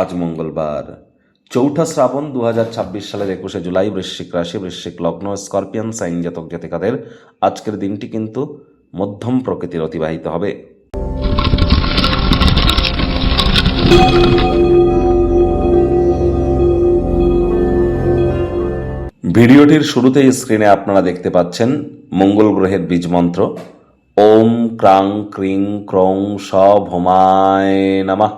আজ মঙ্গলবার ৪ঠা শ্রাবণ ২০২৬ সালের ২১শে জুলাই। বৃশ্চিক রাশি, বৃশ্চিক লগ্ন, স্করপিয়ান সাইন জাতক জাতিকাদের আজকের দিনটি কিন্তু মধ্যম প্রকৃতির অতিবাহিত হবে। ভিডিওটির শুরুতেই স্ক্রিনে আপনারা দেখতে পাচ্ছেন মঙ্গল গ্রহের বীজ মন্ত্র ওম ক্রাং ক্রিং ক্রং স ভৌমায় নমঃ।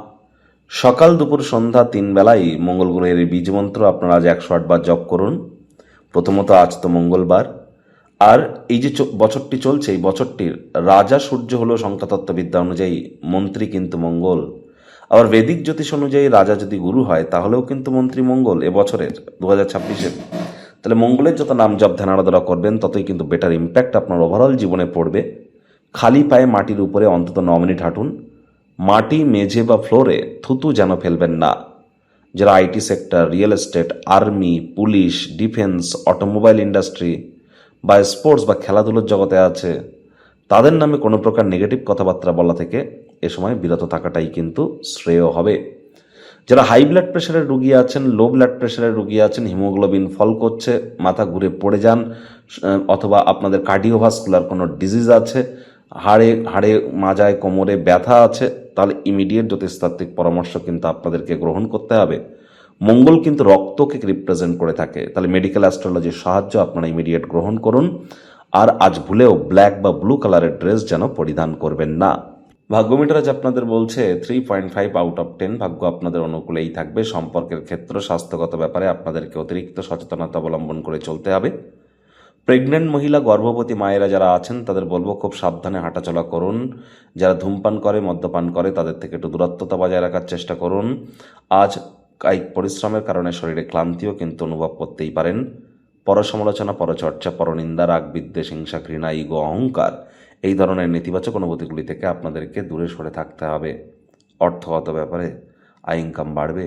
সকাল দুপুর সন্ধ্যা ৩ বেলায় মঙ্গল গ্রহের এই বীজ মন্ত্র আপনারা আজ ১০৮ বার জপ করুন। প্রথমত আজ তো মঙ্গলবার, আর এই যে বছরটি চলছে এই বছরটির রাজা সূর্য হলো সংখ্যাতত্ত্ববিদ্যা অনুযায়ী, মন্ত্রী কিন্তু মঙ্গল। আবার বেদিক জ্যোতিষ অনুযায়ী রাজা যদি গুরু হয় তাহলেও কিন্তু মন্ত্রী মঙ্গল এবছরের ২০২৬-এর। তাহলে মঙ্গলের যত নাম জপ ধ্যান আরাধনা করবেন ততই কিন্তু বেটার ইম্প্যাক্ট আপনার ওভারঅল জীবনে পড়বে। খালি পায়ে মাটির উপরে অন্তত ৯ মিনিট হাঁটুন। মাটি, মেঝে বা ফ্লোরে থুতু যেন ফেলবেন না। যারা IT sector, real estate, army, police, defence, automobile industry বা স্পোর্টস বা খেলাধুলোর জগতে আছে, তাদের নামে কোনো প্রকার নেগেটিভ কথাবার্তা বলা থেকে এ সময় বিরত থাকাটাই কিন্তু শ্রেয় হবে। যারা হাই ব্লাড প্রেশারের রুগী আছেন, লো ব্লাড প্রেশারের রুগী আছেন, হিমোগ্লোবিন ফল করছে, মাথা ঘুরে পড়ে যান, অথবা আপনাদের কার্ডিওভাস্কুলার কোনো ডিজিজ আছে, হাড়ে মাজায় কোমরে ব্যথা আছে, তাহলে ইমিডিয়েট জ্যোতিষতাত্ত্বিক পরামর্শ কিন্তু আপনাদেরকে গ্রহণ করতে হবে। মঙ্গল কিন্তু রক্তকে রিপ্রেজেন্ট করে থাকে, তাহলে মেডিকেল অ্যাস্ট্রোলজির সাহায্য আপনারা ইমিডিয়েট গ্রহণ করুন। আর আজ ভুলেও ব্ল্যাক বা ব্লু কালারের ড্রেস যেন পরিধান করবেন না। ভাগ্য মিটার আজ আপনাদের বলছে 3.5 আউট অফ 10। ভাগ্য আপনাদের অনুকূলেই থাকবে। সম্পর্কের ক্ষেত্রে স্বাস্থ্যগত ব্যাপারে আপনাদেরকে অতিরিক্ত সচেতনতা অবলম্বন করে চলতে হবে। প্রেগনেন্ট মহিলা, গর্ভবতী মায়েরা যারা আছেন তাদের বলবো খুব সাবধানে হাঁটাচলা করুন। যারা ধূমপান করে, মদ্যপান করে, তাদের থেকে একটু দূরত্বতা বজায় রাখার চেষ্টা করুন। আজ কায়িক পরিশ্রমের কারণে শরীরে ক্লান্তিও কিন্তু অনুভব করতেই পারেন। পরসমালোচনা, পরচর্চা, পরনিন্দা, রাগ, বিদ্বেষ, হিংসা, ঘৃণা, ইগো, অহংকার এই ধরনের নেতিবাচক অনুভূতিগুলি থেকে আপনাদেরকে দূরে সরে থাকতে হবে। অর্থগত ব্যাপারে আয় ইনকাম বাড়বে।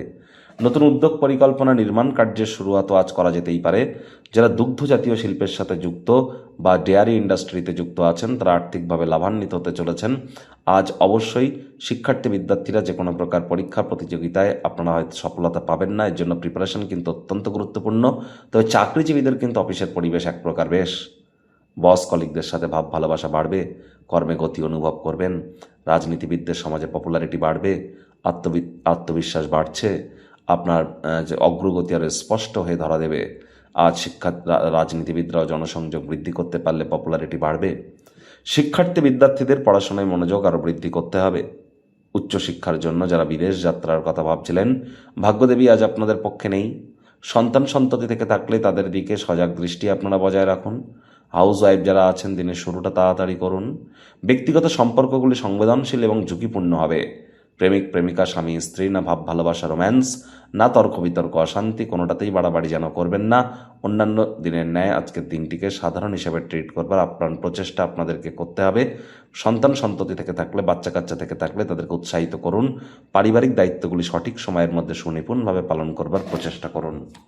নতুন উদ্যোগ, পরিকল্পনা, নির্মাণ কার্যের শুরুয়াতও আজ করা যেতেই পারে। যারা দুগ্ধ জাতীয় শিল্পের সাথে যুক্ত বা ডেয়ারি ইন্ডাস্ট্রিতে যুক্ত আছেন তারা আর্থিকভাবে লাভান্বিত হতে চলেছেন। আজ অবশ্যই শিক্ষার্থী বিদ্যার্থীরা যে কোনো প্রকার পরীক্ষা প্রতিযোগিতায় আপনারা হয়তো সফলতা পাবেন না, এর জন্য প্রিপারেশন কিন্তু অত্যন্ত গুরুত্বপূর্ণ। তবে চাকরিজীবীদের কিন্তু অফিসের পরিবেশ এক প্রকার বেশ। বস কলিগদের সাথে ভাব ভালোবাসা বাড়বে, কর্মে গতি অনুভব করবেন। রাজনীতিবিদদের সমাজে পপুলারিটি বাড়বে, আত্মবিশ্বাস বাড়ছে। আপনার যে অগ্রগতি আরও স্পষ্ট হয়ে ধরা দেবে। আজ রাজনীতিবিদরাও জনসংযোগ বৃদ্ধি করতে পারলে পপুলারিটি বাড়বে। শিক্ষার্থী বিদ্যার্থীদের পড়াশোনায় মনোযোগ আরও বৃদ্ধি করতে হবে। উচ্চশিক্ষার জন্য যারা বিদেশ যাত্রার কথা ভাবছিলেন, ভাগ্যদেবী আজ আপনাদের পক্ষে নেই। সন্ততি থেকে থাকলে তাদের দিকে সজাগ দৃষ্টি আপনারা বজায় রাখুন। হাউস ওয়াইফ যারা আছেন দিনের শুরুটা তাড়াতাড়ি করুন। ব্যক্তিগত সম্পর্কগুলি সংবেদনশীল এবং ঝুঁকিপূর্ণ হবে। প্রেমিক প্রেমিকা, স্বামী স্ত্রী, না ভাব ভালোবাসা রোম্যান্স, না তর্ক বিতর্ক অশান্তি, কোনোটাতেই বাড়াবাড়ি যেন করবেন না। অন্যান্য দিনের ন্যায় আজকের দিনটিকে সাধারণ হিসেবে ট্রিট করবার আপ্রাণ প্রচেষ্টা আপনাদেরকে করতে হবে। সন্ততি থেকে থাকলে, বাচ্চা কাচ্চা থেকে থাকলে তাদেরকে উৎসাহিত করুন। পারিবারিক দায়িত্বগুলি সঠিক সময়ের মধ্যে সুনিপুণভাবে পালন করবার প্রচেষ্টা করুন।